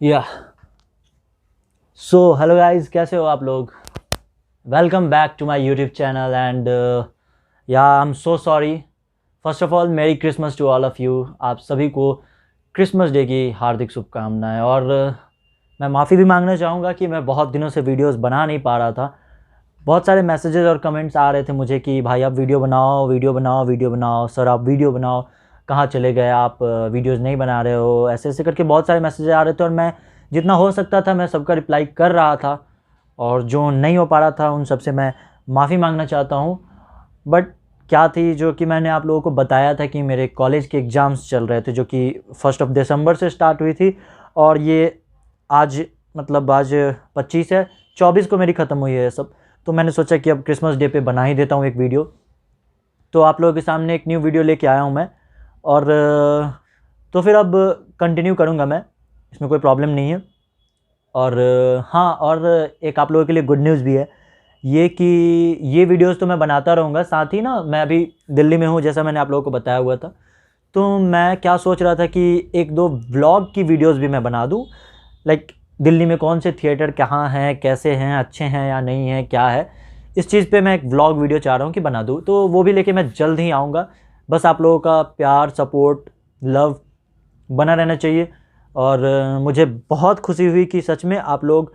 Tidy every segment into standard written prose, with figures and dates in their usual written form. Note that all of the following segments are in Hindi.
या सो हेलो गाइस, कैसे हो आप लोग। Welcome back to my YouTube channel and yeah I am so sorry. First of all merry Christmas to all of you. आप सभी को क्रिसमस डे की हार्दिक शुभकामनाएं। और मैं माफ़ी भी मांगना चाहूँगा कि मैं बहुत दिनों से वीडियोस बना नहीं पा रहा था। बहुत सारे मैसेजेस और कमेंट्स आ रहे थे मुझे कि भाई आप वीडियो बनाओ, वीडियो बनाओ, वीडियो बनाओ, सर आप वीडियो बनाओ, कहाँ चले गए आप, वीडियोस नहीं बना रहे हो, ऐसे ऐसे करके बहुत सारे मैसेजेस आ रहे थे। और मैं जितना हो सकता था मैं सबका रिप्लाई कर रहा था, और जो नहीं हो पा रहा था उन सबसे मैं माफ़ी मांगना चाहता हूँ। बट क्या थी जो कि मैंने आप लोगों को बताया था कि मेरे कॉलेज के एग्ज़ाम्स चल रहे थे, जो कि 1 दिसंबर से स्टार्ट हुई थी, और ये आज मतलब आज 25 है, 24 को मेरी ख़त्म हुई है सब। तो मैंने सोचा कि अब क्रिसमस डे पे बना ही देता हूँ एक वीडियो। तो आप लोगों के सामने एक न्यू वीडियो लेके आया हूँ मैं। और तो फिर अब कंटिन्यू करूँगा मैं, इसमें कोई प्रॉब्लम नहीं है। और हाँ, और एक आप लोगों के लिए गुड न्यूज़ भी है ये कि ये वीडियोस तो मैं बनाता रहूँगा। साथ ही ना मैं अभी दिल्ली में हूँ, जैसा मैंने आप लोगों को बताया हुआ था। तो मैं क्या सोच रहा था कि एक दो व्लॉग की वीडियोस भी मैं बना दूँ, लाइक दिल्ली में कौन से थिएटर कहाँ हैं, कैसे हैं, अच्छे हैं या नहीं हैं, क्या है, इस चीज़ पे मैं एक व्लॉग वीडियो चाह रहा हूँ कि बना दूँ। तो वो भी लेके मैं जल्द ही आऊँगा। बस आप लोगों का प्यार, सपोर्ट, लव बना रहना चाहिए। और मुझे बहुत खुशी हुई कि सच में आप लोग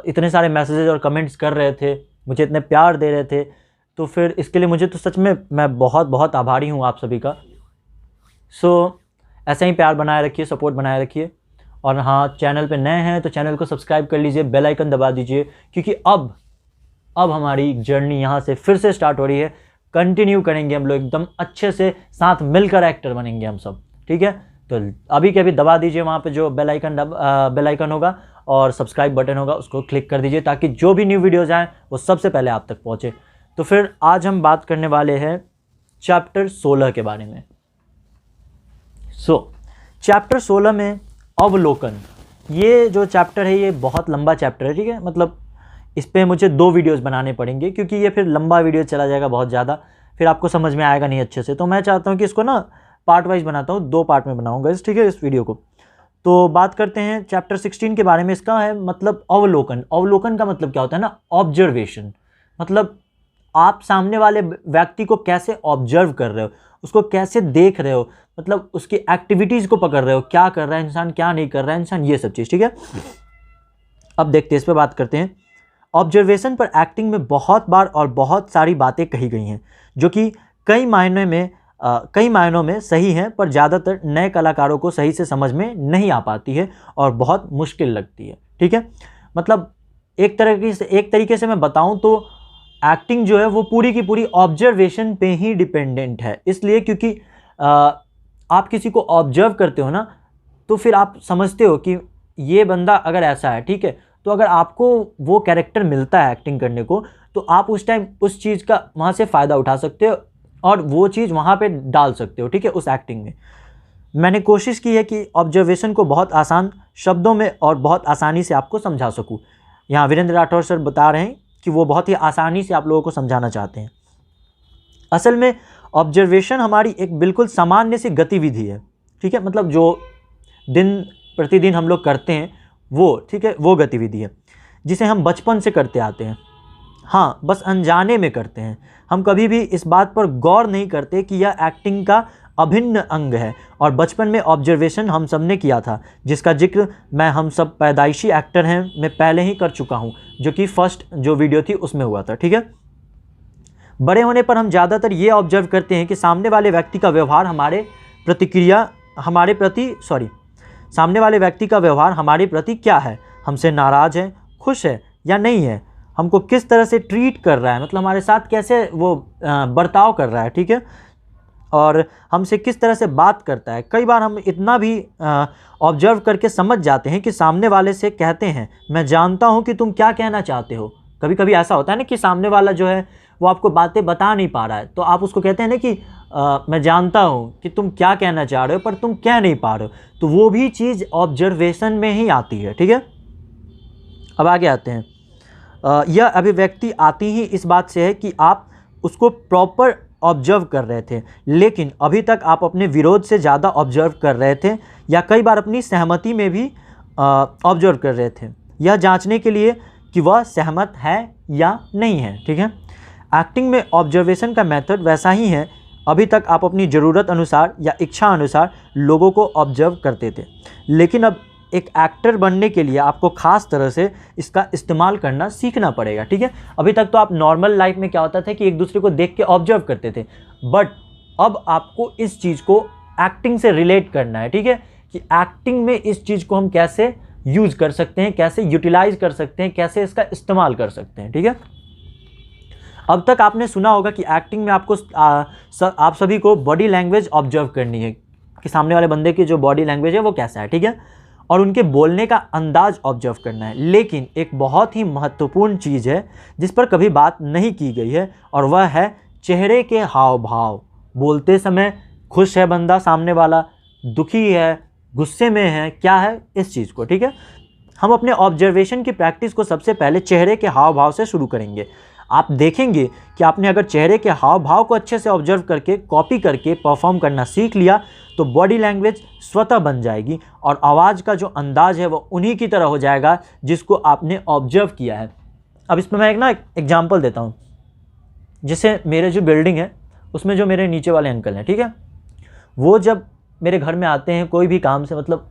इतने सारे मैसेजेस और कमेंट्स कर रहे थे, मुझे इतने प्यार दे रहे थे। तो फिर इसके लिए मुझे तो सच में मैं बहुत बहुत आभारी हूँ आप सभी का। सो ऐसे ही प्यार बनाए रखिए, सपोर्ट बनाए रखिए। और हाँ, चैनल पे नए हैं तो चैनल को सब्सक्राइब कर लीजिए, बेल आइकन दबा दीजिए, क्योंकि अब हमारी जर्नी यहाँ से फिर से स्टार्ट हो रही है। कंटिन्यू करेंगे हम लोग एकदम अच्छे से, साथ मिलकर एक्टर बनेंगे हम सब, ठीक है। तो अभी के अभी दबा दीजिए वहाँ पे जो बेल आइकन होगा, और सब्सक्राइब बटन होगा, उसको क्लिक कर दीजिए, ताकि जो भी न्यू वीडियोज़ आएँ वो सबसे पहले आप तक पहुँचे। तो फिर आज हम बात करने वाले हैं चैप्टर 16 के बारे में। चैप्टर 16 में अवलोकन, ये जो चैप्टर है ये बहुत लंबा चैप्टर है, ठीक है। मतलब इस पर मुझे 2 वीडियोस बनाने पड़ेंगे, क्योंकि ये फिर लंबा वीडियो चला जाएगा बहुत ज़्यादा, फिर आपको समझ में आएगा नहीं अच्छे से। तो मैं चाहता हूँ कि इसको ना पार्ट वाइज बनाता हूँ, 2 पार्ट में बनाऊँगा ठीक है इस वीडियो को। तो बात करते हैं चैप्टर 16 के बारे में। इसका है मतलब अवलोकन। अवलोकन का मतलब क्या होता है ना, ऑब्जर्वेशन। मतलब आप सामने वाले व्यक्ति को कैसे ऑब्जर्व कर रहे हो, उसको कैसे देख रहे हो, मतलब उसकी एक्टिविटीज़ को पकड़ रहे हो, क्या कर रहा है इंसान, क्या नहीं कर रहा है इंसान, ये सब चीज़, ठीक है। अब देखते हैं, इस पर बात करते हैं। ऑब्जर्वेशन पर एक्टिंग में बहुत बार और बहुत सारी बातें कही गई हैं, जो कि कई मायनों में सही हैं, पर ज़्यादातर नए कलाकारों को सही से समझ में नहीं आ पाती है और बहुत मुश्किल लगती है, ठीक है। मतलब एक तरीके से मैं बताऊं तो एक्टिंग जो है वो पूरी की पूरी ऑब्जर्वेशन पे ही डिपेंडेंट है। इसलिए क्योंकि आप किसी को ऑब्जर्व करते हो ना, तो फिर आप समझते हो कि ये बंदा अगर ऐसा है, ठीक है, तो अगर आपको वो कैरेक्टर मिलता है एक्टिंग करने को, तो आप उस टाइम उस चीज़ का वहाँ से फ़ायदा उठा सकते हो और वो चीज़ वहाँ पे डाल सकते हो, ठीक है, उस एक्टिंग में। मैंने कोशिश की है कि ऑब्जर्वेशन को बहुत आसान शब्दों में और बहुत आसानी से आपको समझा सकूँ। यहाँ वीरेंद्र राठौर सर बता रहे हैं कि वो बहुत ही आसानी से आप लोगों को समझाना चाहते हैं। असल में ऑब्जर्वेशन हमारी एक बिल्कुल सामान्य सी गतिविधि है, ठीक है। मतलब जो दिन प्रतिदिन हम लोग करते हैं वो, ठीक है, वो गतिविधि है जिसे हम बचपन से करते आते हैं। हाँ, बस अनजाने में करते हैं। हम कभी भी इस बात पर गौर नहीं करते कि यह एक्टिंग का अभिन्न अंग है। और बचपन में ऑब्जर्वेशन हम सब ने किया था, जिसका जिक्र मैं हम सब पैदाइशी एक्टर हैं मैं पहले ही कर चुका हूँ, जो कि फर्स्ट जो वीडियो थी उसमें हुआ था, ठीक है। बड़े होने पर हम ज़्यादातर ये ऑब्जर्व करते हैं कि सामने वाले व्यक्ति का व्यवहार हमारे प्रति क्या है, हमसे नाराज़ है, खुश है या नहीं है, हमको किस तरह से ट्रीट कर रहा है, मतलब हमारे साथ कैसे वो बर्ताव कर रहा है, ठीक है, और हमसे किस तरह से बात करता है। कई बार हम इतना भी ऑब्जर्व करके समझ जाते हैं कि सामने वाले से कहते हैं, मैं जानता हूं कि तुम क्या कहना चाहते हो। कभी कभी ऐसा होता है ना कि सामने वाला जो है वो आपको बातें बता नहीं पा रहा है, तो आप उसको कहते हैं ना कि मैं जानता हूं कि तुम क्या कहना चाह रहे हो, पर तुम कह नहीं पा रहे हो। तो वो भी चीज़ ऑब्जर्वेशन में ही आती है, ठीक है। अब आगे आते हैं। यह अभिव्यक्ति आती ही इस बात से है कि आप उसको प्रॉपर ऑब्जर्व कर रहे थे, लेकिन अभी तक आप अपने विरोध से ज़्यादा ऑब्जर्व कर रहे थे, या कई बार अपनी सहमति में भी ऑब्जर्व कर रहे थे, यह जांचने के लिए कि वह सहमत है या नहीं है। ठीक है, एक्टिंग में ऑब्जर्वेशन का मेथड वैसा ही है। अभी तक आप अपनी ज़रूरत अनुसार या इच्छा अनुसार लोगों को ऑब्जर्व करते थे, लेकिन अब एक एक्टर बनने के लिए आपको ख़ास तरह से इसका इस्तेमाल करना सीखना पड़ेगा। ठीक है, अभी तक तो आप नॉर्मल लाइफ में क्या होता था कि एक दूसरे को देख के ऑब्जर्व करते थे, बट अब आपको इस चीज़ को एक्टिंग से रिलेट करना है। ठीक है, कि एक्टिंग में इस चीज़ को हम कैसे यूज़ कर सकते हैं, कैसे यूटिलाइज कर सकते हैं, कैसे इसका इस्तेमाल कर सकते हैं। ठीक है, अब तक आपने सुना होगा कि एक्टिंग में आपको आप सभी को बॉडी लैंग्वेज ऑब्जर्व करनी है कि सामने वाले बंदे की जो बॉडी लैंग्वेज है वो कैसा है। ठीक है, और उनके बोलने का अंदाज ऑब्जर्व करना है। लेकिन एक बहुत ही महत्वपूर्ण चीज़ है जिस पर कभी बात नहीं की गई है, और वह है चेहरे के हाव भाव। बोलते समय खुश है बंदा सामने वाला, दुखी है, गुस्से में है, क्या है इस चीज़ को। ठीक है, हम अपने ऑब्जर्वेशन की प्रैक्टिस को सबसे पहले चेहरे के हाव भाव से शुरू करेंगे। आप देखेंगे कि आपने अगर चेहरे के हाव भाव को अच्छे से ऑब्जर्व करके कॉपी करके परफॉर्म करना सीख लिया तो बॉडी लैंग्वेज स्वतः बन जाएगी और आवाज़ का जो अंदाज है वो उन्हीं की तरह हो जाएगा जिसको आपने ऑब्जर्व किया है। अब इसमें मैं एक एग्जांपल देता हूँ। जैसे मेरे जो बिल्डिंग है उसमें जो मेरे नीचे वाले अंकल हैं, ठीक है, वो जब मेरे घर में आते हैं कोई भी काम से, मतलब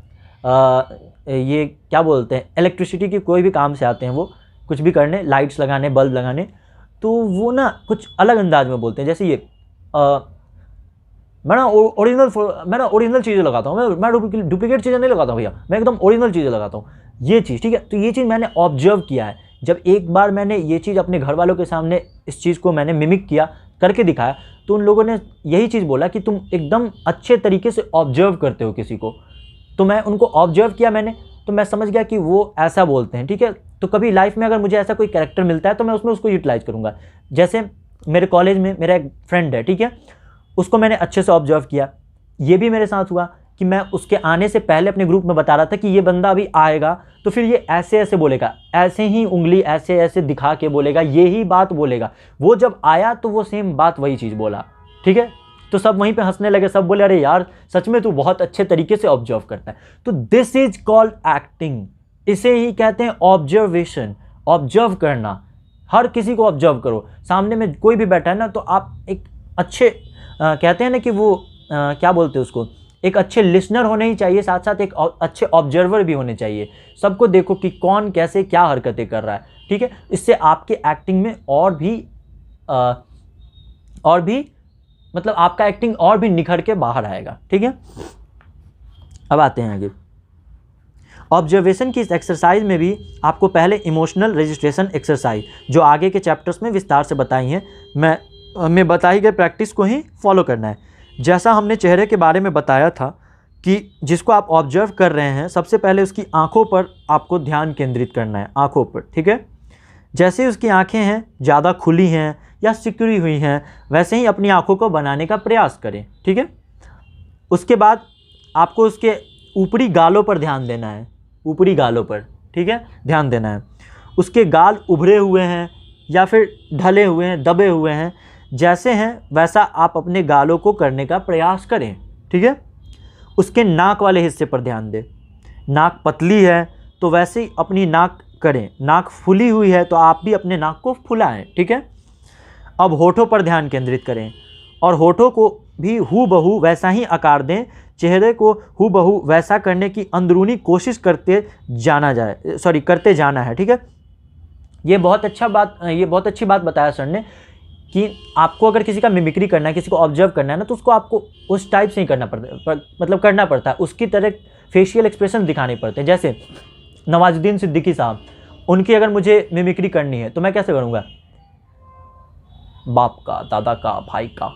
ये क्या बोलते हैं, इलेक्ट्रिसिटी की कोई भी काम से आते हैं, वो कुछ भी करने, लाइट्स लगाने, बल्ब लगाने, तो वो ना कुछ अलग अंदाज में बोलते हैं। जैसे ये मैं ना ओरिजिनल चीज़ें लगाता हूँ, मैं डुप्लीकेट चीज़ें नहीं लगाता भैया, मैं एकदम ओरिजिनल चीज़ें लगाता हूँ, ये चीज़। ठीक है, तो ये चीज़ मैंने ऑब्जर्व किया है। जब एक बार मैंने ये चीज़ अपने घर वालों के सामने इस चीज़ को मैंने मिमिक किया, करके दिखाया, तो उन लोगों ने यही चीज़ बोला कि तुम एकदम अच्छे तरीके से ऑब्जर्व करते हो किसी को। तो मैं उनको ऑब्जर्व किया मैंने, तो मैं समझ गया कि वो ऐसा बोलते हैं। ठीक है, तो कभी लाइफ में अगर मुझे ऐसा कोई कैरेक्टर मिलता है तो मैं उसमें उसको यूटिलाइज करूँगा। जैसे मेरे कॉलेज में मेरा एक फ्रेंड है, ठीक है, उसको मैंने अच्छे से ऑब्जर्व किया। ये भी मेरे साथ हुआ कि मैं उसके आने से पहले अपने ग्रुप में बता रहा था कि ये बंदा अभी आएगा तो फिर ये ऐसे ऐसे बोलेगा, ऐसे ही उंगली ऐसे ऐसे दिखा के बोलेगा, ये ही बात बोलेगा। वो जब आया तो वो सेम बात वही चीज़ बोला। ठीक है, तो सब वहीं पे हंसने लगे, सब बोले अरे यार सच में तू बहुत अच्छे तरीके से ऑब्जर्व करता है। तो दिस इज कॉल्ड एक्टिंग, इसे ही कहते हैं ऑब्जर्वेशन। ऑब्जर्व करना, हर किसी को ऑब्जर्व करो। सामने में कोई भी बैठा है ना, तो आप एक अच्छे कहते हैं ना कि वो क्या बोलते हैं उसको, एक अच्छे लिसनर होने ही चाहिए, साथ साथ एक अच्छे ऑब्जर्वर भी होने चाहिए। सबको देखो कि कौन कैसे क्या हरकतें कर रहा है। ठीक है, इससे आपके एक्टिंग में और भी मतलब आपका एक्टिंग और भी निखर के बाहर आएगा। ठीक है, अब आते हैं आगे। ऑब्जर्वेशन की इस एक्सरसाइज में भी आपको पहले इमोशनल रजिस्ट्रेशन एक्सरसाइज, जो आगे के चैप्टर्स में विस्तार से बताई हैं, मैं बताई गई प्रैक्टिस को ही फॉलो करना है। जैसा हमने चेहरे के बारे में बताया था कि जिसको आप ऑब्जर्व कर रहे हैं, सबसे पहले उसकी आंखों पर आपको ध्यान केंद्रित करना है, आंखों पर। ठीक है, जैसे ही उसकी आंखें हैं ज़्यादा खुली हैं या सिकुड़ी हुई हैं, वैसे ही अपनी आंखों को बनाने का प्रयास करें। ठीक है, उसके बाद आपको उसके ऊपरी गालों पर ध्यान देना है, ऊपरी गालों पर। ठीक है, ध्यान देना है। उसके गाल उभरे हुए हैं या फिर ढले हुए हैं, दबे हुए हैं, जैसे हैं वैसा आप अपने गालों को करने का प्रयास करें। ठीक है, उसके नाक वाले हिस्से पर ध्यान दें। नाक पतली है तो वैसे ही अपनी नाक करें, नाक फुली हुई है तो आप भी अपने नाक को फुलाएं। ठीक है, अब होठों पर ध्यान केंद्रित करें और होठों को भी हूबहू वैसा ही आकार दें। चेहरे को हूबहू वैसा करने की अंदरूनी कोशिश करते जाना है। ठीक है, ये बहुत अच्छी बात बताया सर ने कि आपको अगर किसी का मिमिक्री करना है, किसी को ऑब्जर्व करना है ना, तो उसको आपको उस टाइप से ही करना पड़ता है, उसकी तरह फेशियल एक्सप्रेशन दिखाने पड़ते हैं। जैसे नवाजुद्दीन सिद्दीकी साहब, उनकी अगर मुझे मिमिक्री करनी है तो मैं कैसे करूँगा, बाप का, दादा का, भाई का,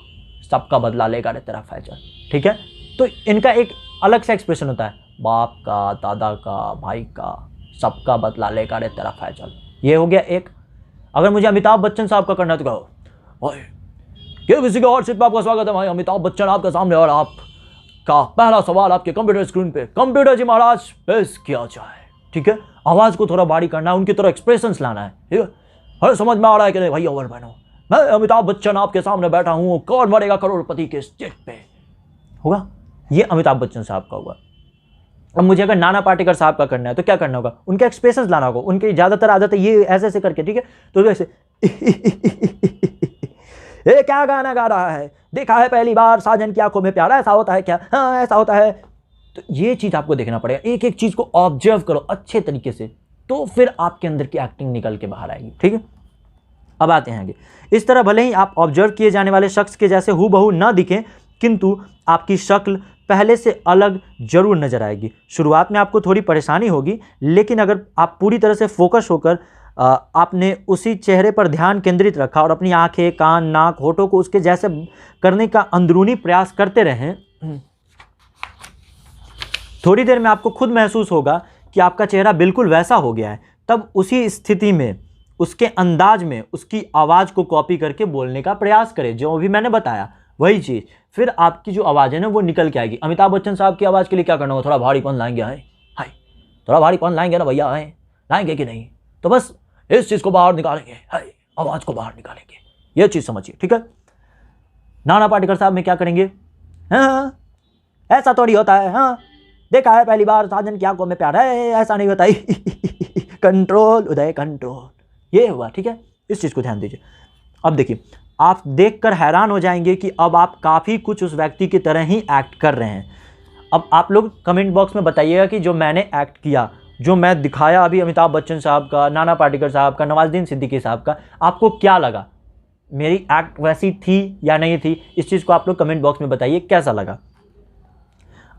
सबका बदला लेगा रे तेरा फैजल। ठीक है, तो इनका एक अलग सा एक्सप्रेशन होता है, बाप का, दादा का, भाई का, सबका बदला लेगा रे तेरा फैजल। ये हो गया एक। अगर मुझे अमिताभ बच्चन साहब का करना है तो कहो, क्या किसी के और सीट पर आपका स्वागत है भाई, अमिताभ बच्चन आपके सामने और आपका पहला सवाल आपके कंप्यूटर स्क्रीन पे। कंप्यूटर जी महाराज पेश किया जाए। ठीक है, आवाज़ को थोड़ा बारी करना है, उनकी तरह एक्सप्रेशंस लाना है। ठीक है, हर समझ में आ रहा है कि नहीं भाई, ओवर बनो, मैं अमिताभ बच्चन आपके सामने बैठा हूँ, कौन बनेगा करोड़पति के स्टेज पे, होगा। ये अमिताभ बच्चन साहब का हुआ। अब मुझे अगर नाना पाटेकर साहब का करना है तो क्या करना होगा, उनके एक्सप्रेशंस लाना होगा। उनकी ज़्यादातर आदत है ये ऐसे ऐसे करके, ठीक है, तो ऐसे ये क्या गाना गा रहा है, देखा है पहली बार साजन की आंखों में प्यार, ऐसा होता है क्या, हाँ ऐसा होता है। तो ये चीज़ आपको देखना पड़ेगा, एक एक चीज़ को ऑब्जर्व करो अच्छे तरीके से, तो फिर आपके अंदर की एक्टिंग निकल के बाहर आएगी, ठीक है। अब आते हैं आगे। इस तरह भले ही आप ऑब्जर्व किए जाने वाले शख्स के जैसे हूबहू न दिखें, किंतु आपकी शक्ल पहले से अलग जरूर नजर आएगी। शुरुआत में आपको थोड़ी परेशानी होगी, लेकिन अगर आप पूरी तरह से फोकस होकर आपने उसी चेहरे पर ध्यान केंद्रित रखा और अपनी आंखें, कान, नाक, होठों को उसके जैसे करने का अंदरूनी प्रयास करते रहें, थोड़ी देर में आपको खुद महसूस होगा कि आपका चेहरा बिल्कुल वैसा हो गया है। तब उसी स्थिति में, उसके अंदाज में, उसकी आवाज़ को कॉपी करके बोलने का प्रयास करें, जो भी मैंने बताया वही चीज़। फिर आपकी जो आवाज़ है ना वो निकल के आएगी। अमिताभ बच्चन साहब की आवाज़ के लिए क्या करना होगा, थोड़ा भारीपन लाएंगे, हाय हाय, थोड़ा भारीपन लाएंगे ना भैया, हाय लाएंगे कि नहीं, तो बस इस चीज़ को बाहर निकालेंगे, हाय आवाज़ को बाहर निकालेंगे, ये चीज़ समझिए, ठीक है। नाना पाटेकर साहब में क्या करेंगे, हाँ ऐसा थोड़ी होता है, हाँ देखा है पहली बार साजन की आंखों में प्यार है, ऐसा नहीं होता कंट्रोल उदय कंट्रोल, ये हुआ, ठीक है। इस चीज़ को ध्यान दीजिए। अब देखिए, आप देखकर हैरान हो जाएंगे कि अब आप काफ़ी कुछ उस व्यक्ति की तरह ही एक्ट कर रहे हैं। अब आप लोग कमेंट बॉक्स में बताइएगा कि जो मैंने एक्ट किया, जो मैं दिखाया अभी अमिताभ बच्चन साहब का, नाना पाटेकर साहब का, नवाजुद्दीन सिद्दीकी साहब का, आपको क्या लगा, मेरी एक्ट वैसी थी या नहीं थी, इस चीज़ को आप लोग कमेंट बॉक्स में बताइए कैसा लगा।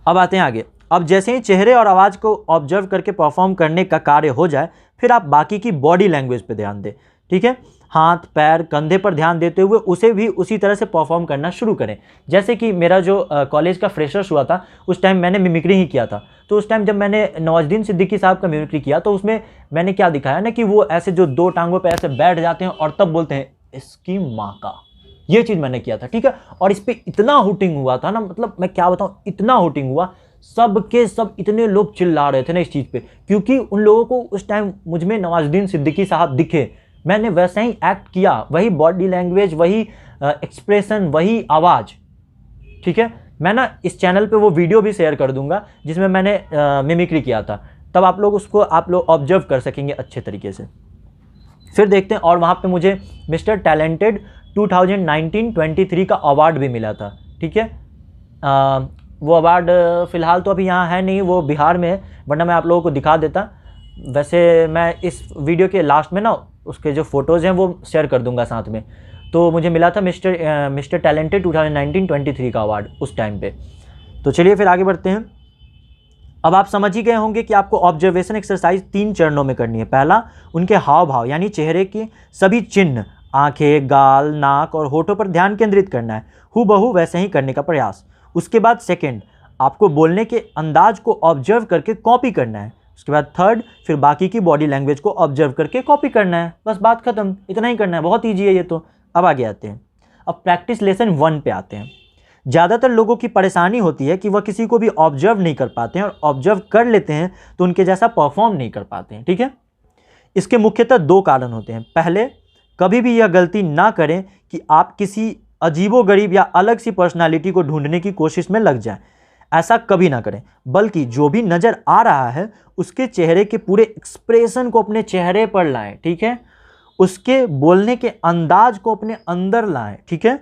अब आते हैं आगे। अब जैसे ही चेहरे और आवाज़ को ऑब्जर्व करके परफॉर्म करने का कार्य हो जाए, फिर आप बाकी की बॉडी लैंग्वेज पे ध्यान दें, ठीक है। हाथ, पैर, कंधे पर ध्यान देते हुए उसे भी उसी तरह से परफॉर्म करना शुरू करें। जैसे कि मेरा जो कॉलेज का फ्रेशर्स हुआ था, उस टाइम मैंने मिमिक्री ही किया था। तो उस टाइम जब मैंने नवाजुद्दीन सिद्दीकी साहब का मिमिक्री किया, तो उसमें मैंने क्या दिखाया ना कि वो ऐसे जो दो टांगों पर ऐसे बैठ जाते हैं और तब बोलते हैं इसकी माँ का, ये चीज़ मैंने किया था, ठीक है। और इस पर इतना हुटिंग हुआ था ना, मतलब मैं क्या बताऊँ, इतना हुटिंग हुआ, सब के सब इतने लोग चिल्ला रहे थे ना इस चीज़ पे, क्योंकि उन लोगों को उस टाइम मुझ में नवाजुद्दीन सिद्दीकी साहब दिखे, मैंने वैसा ही एक्ट किया, वही बॉडी लैंग्वेज, वही एक्सप्रेशन, वही आवाज़, ठीक है। मैं ना इस चैनल पे वो वीडियो भी शेयर कर दूंगा जिसमें मैंने मिमिक्री किया था, तब आप लोग उसको ऑब्जर्व कर सकेंगे अच्छे तरीके से। फिर देखते हैं, और वहाँ पे मुझे मिस्टर टैलेंटेड 2019-23 का अवार्ड भी मिला था, ठीक है। वो अवार्ड फ़िलहाल तो अभी यहाँ है नहीं, वो बिहार में है, वरना मैं आप लोगों को दिखा देता। वैसे मैं इस वीडियो के लास्ट में ना उसके जो फ़ोटोज़ हैं वो शेयर कर दूंगा साथ में। तो मुझे मिला था मिस्टर टैलेंटेड 2019-23 का अवार्ड उस टाइम पे। तो चलिए फिर आगे बढ़ते हैं। अब आप समझ ही गए होंगे कि आपको ऑब्जर्वेशन एक्सरसाइज 3 चरणों में करनी है। पहला, उनके हाव भाव यानी चेहरे के सभी चिन्ह, आंखें, गाल, नाक और होठों पर ध्यान केंद्रित करना है, हूबहू वैसे ही करने का प्रयास। उसके बाद सेकंड, आपको बोलने के अंदाज को ऑब्जर्व करके कॉपी करना है। उसके बाद थर्ड, फिर बाकी की बॉडी लैंग्वेज को ऑब्जर्व करके कॉपी करना है, बस बात खत्म, इतना ही करना है, बहुत ईजी है ये तो। अब आगे आते हैं, अब प्रैक्टिस लेसन 1 पे आते हैं। ज़्यादातर लोगों की परेशानी होती है कि वह किसी को भी ऑब्जर्व नहीं कर पाते हैं, और ऑब्जर्व कर लेते हैं तो उनके जैसा परफॉर्म नहीं कर पाते हैं, ठीक है। इसके मुख्यतः 2 कारण होते हैं। पहले, कभी भी यह गलती ना करें कि आप किसी अजीबोगरीब या अलग सी पर्सनालिटी को ढूंढने की कोशिश में लग जाएं। ऐसा कभी ना करें, बल्कि जो भी नज़र आ रहा है उसके चेहरे के पूरे एक्सप्रेशन को अपने चेहरे पर लाएं, ठीक है। उसके बोलने के अंदाज को अपने अंदर लाएं, ठीक है।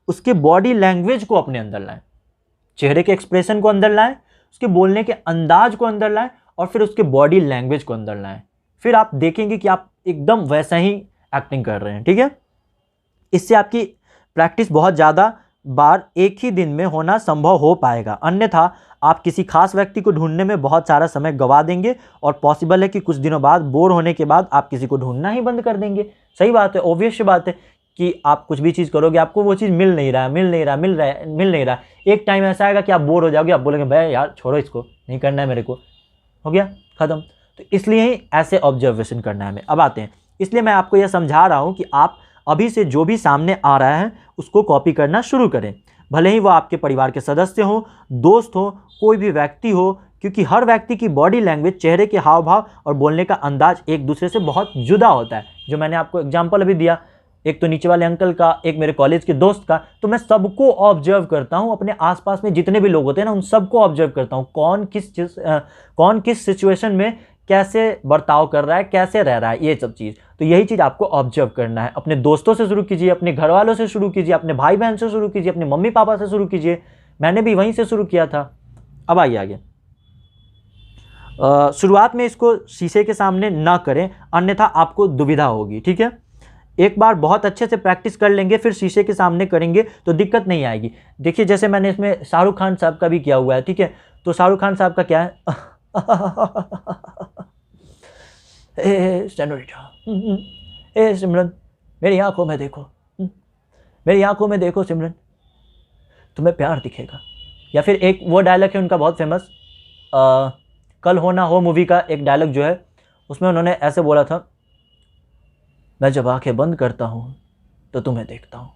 उसके बॉडी लैंग्वेज को अपने अंदर लाएं, चेहरे के एक्सप्रेशन को अंदर लाएं, उसके बोलने के अंदाज को अंदर लाएं, और फिर उसके बॉडी लैंग्वेज को अंदर लाएं। फिर आप देखेंगे कि आप एकदम वैसा ही एक्टिंग कर रहे हैं, ठीक है। इससे आपकी प्रैक्टिस बहुत ज़्यादा बार एक ही दिन में होना संभव हो पाएगा, अन्यथा आप किसी खास व्यक्ति को ढूंढने में बहुत सारा समय गंवा देंगे, और पॉसिबल है कि कुछ दिनों बाद बोर होने के बाद आप किसी को ढूंढना ही बंद कर देंगे। सही बात है, ऑब्वियस बात है कि आप कुछ भी चीज़ करोगे, आपको वो चीज़ मिल नहीं रहा है। एक टाइम ऐसा आएगा कि आप बोर हो जाओगे, आप बोलेंगे भाई यार छोड़ो, इसको नहीं करना है मेरे को, हो गया ख़त्म। तो इसलिए ही ऐसे ऑब्जर्वेशन करना है हमें। अब आते हैं, इसलिए मैं आपको यह समझा रहा हूँ कि आप अभी से जो भी सामने आ रहा है उसको कॉपी करना शुरू करें, भले ही वो आपके परिवार के सदस्य हो, दोस्त हो, कोई भी व्यक्ति हो, क्योंकि हर व्यक्ति की बॉडी लैंग्वेज, चेहरे के हाव भाव और बोलने का अंदाज एक दूसरे से बहुत जुदा होता है। जो मैंने आपको एग्जांपल अभी दिया, एक तो नीचे वाले अंकल का, एक मेरे कॉलेज के दोस्त का। तो मैं सबको ऑब्जर्व करता हूँ, अपने आसपास में जितने भी लोग होते हैं ना उन सबको ऑब्जर्व करता हूँ, कौन किस सिचुएशन में कैसे बर्ताव कर रहा है, कैसे रह रहा है, ये सब चीज़। तो यही चीज़ आपको ऑब्जर्व करना है। अपने दोस्तों से शुरू कीजिए, अपने घर वालों से शुरू कीजिए, अपने भाई बहन से शुरू कीजिए, अपने मम्मी पापा से शुरू कीजिए। मैंने भी वहीं से शुरू किया था। अब आइए आगे। शुरुआत में इसको शीशे के सामने ना करें, अन्यथा आपको दुविधा होगी, ठीक है। एक बार बहुत अच्छे से प्रैक्टिस कर लेंगे, फिर शीशे के सामने करेंगे तो दिक्कत नहीं आएगी। देखिए जैसे मैंने इसमें शाहरुख खान साहब का भी किया हुआ है, ठीक है। तो शाहरुख खान साहब का क्या है ए सेनोरिटा, ए सिमरन मेरी आंखों में देखो, मेरी आंखों में देखो सिमरन, तुम्हें प्यार दिखेगा। या फिर एक वो डायलॉग है उनका बहुत फेमस, कल हो ना हो मूवी का एक डायलॉग जो है, उसमें उन्होंने ऐसे बोला था, मैं जब आंखें बंद करता हूँ तो तुम्हें देखता हूँ,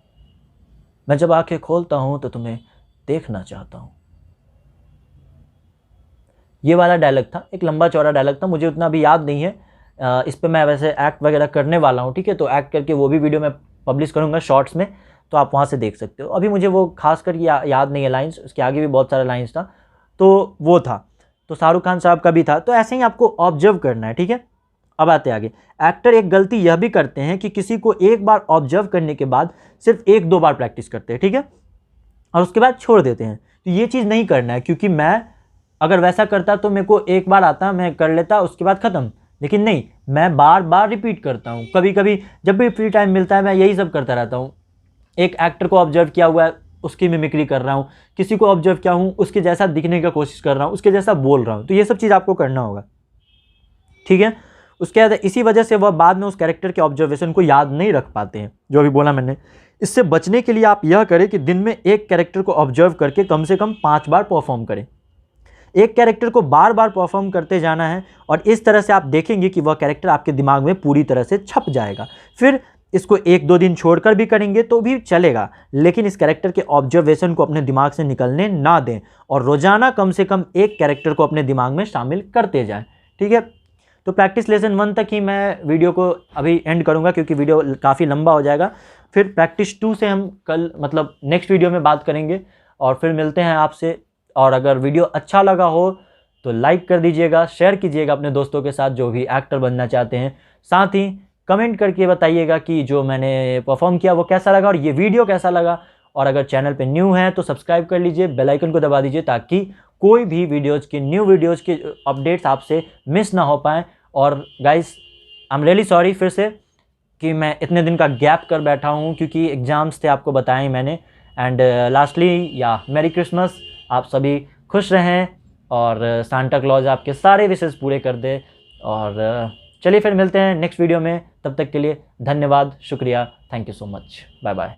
मैं जब आंखें खोलता हूँ तो तुम्हें देखना चाहता हूँ। ये वाला डायलॉग था, एक लंबा चौड़ा डायलॉग था, मुझे उतना भी याद नहीं है। इस पर मैं वैसे एक्ट वगैरह करने वाला हूँ, ठीक है। तो एक्ट करके वो भी वीडियो मैं पब्लिश करूँगा शॉर्ट्स में, तो आप वहाँ से देख सकते हो। अभी मुझे वो खास कर याद नहीं है लाइन्स, उसके आगे भी बहुत सारा लाइन्स था, तो वो था। तो शाहरुख खान साहब का भी था। तो ऐसे ही आपको ऑब्जर्व करना है, ठीक है। अब आते आगे। एक्टर एक गलती यह भी करते हैं कि किसी को एक बार ऑब्जर्व करने के बाद सिर्फ 1-2 बार प्रैक्टिस करते हैं, ठीक है, और उसके बाद छोड़ देते हैं। तो ये चीज़ नहीं करना है, क्योंकि मैं अगर वैसा करता तो मेरे को एक बार आता, मैं कर लेता, उसके बाद ख़त्म। लेकिन नहीं, मैं बार बार रिपीट करता हूँ। कभी कभी जब भी फ्री टाइम मिलता है मैं यही सब करता रहता हूँ। एक एक्टर को ऑब्जर्व किया हुआ है, उसकी मिमिक्री कर रहा हूँ, किसी को ऑब्जर्व किया हूँ, उसके जैसा दिखने की कोशिश कर रहा हूँ, उसके जैसा बोल रहा हूँ। तो ये सब चीज़ आपको करना होगा, ठीक है। उसके बाद इसी वजह से वह बाद में उस कैरेक्टर के ऑब्जर्वेशन को याद नहीं रख पाते हैं, जो अभी बोला मैंने। इससे बचने के लिए आप यह करें कि दिन में एक कैरेक्टर को ऑब्जर्व करके कम से कम 5 बार परफॉर्म करें। एक कैरेक्टर को बार बार परफॉर्म करते जाना है, और इस तरह से आप देखेंगे कि वह कैरेक्टर आपके दिमाग में पूरी तरह से छप जाएगा। फिर इसको 1-2 दिन छोड़कर भी करेंगे तो भी चलेगा, लेकिन इस कैरेक्टर के ऑब्जर्वेशन को अपने दिमाग से निकलने ना दें, और रोजाना कम से कम एक कैरेक्टर को अपने दिमाग में शामिल करते जाएं, ठीक है। तो प्रैक्टिस लेसन 1 तक ही मैं वीडियो को अभी एंड करूंगा, क्योंकि वीडियो काफ़ी लंबा हो जाएगा। फिर प्रैक्टिस 2 से हम कल मतलब नेक्स्ट वीडियो में बात करेंगे, और फिर मिलते हैं आपसे। और अगर वीडियो अच्छा लगा हो तो लाइक कर दीजिएगा, शेयर कीजिएगा अपने दोस्तों के साथ जो भी एक्टर बनना चाहते हैं। साथ ही कमेंट करके बताइएगा कि जो मैंने परफॉर्म किया वो कैसा लगा और ये वीडियो कैसा लगा। और अगर चैनल पे न्यू है तो सब्सक्राइब कर लीजिए, बेल आइकन को दबा दीजिए, ताकि कोई भी न्यू वीडियोज़ के अपडेट्स आपसे मिस ना हो पाएँ। और guys I am really sorry फिर से कि मैं इतने दिन का गैप कर बैठा हूँ, क्योंकि एग्ज़ाम्स थे, आपको बताया ही मैंने। एंड लास्टली मेरी क्रिसमस, आप सभी खुश रहें और सांता क्लॉज आपके सारे विशेष पूरे कर दे। और चलिए फिर मिलते हैं नेक्स्ट वीडियो में, तब तक के लिए धन्यवाद, शुक्रिया, thank you so much, bye bye.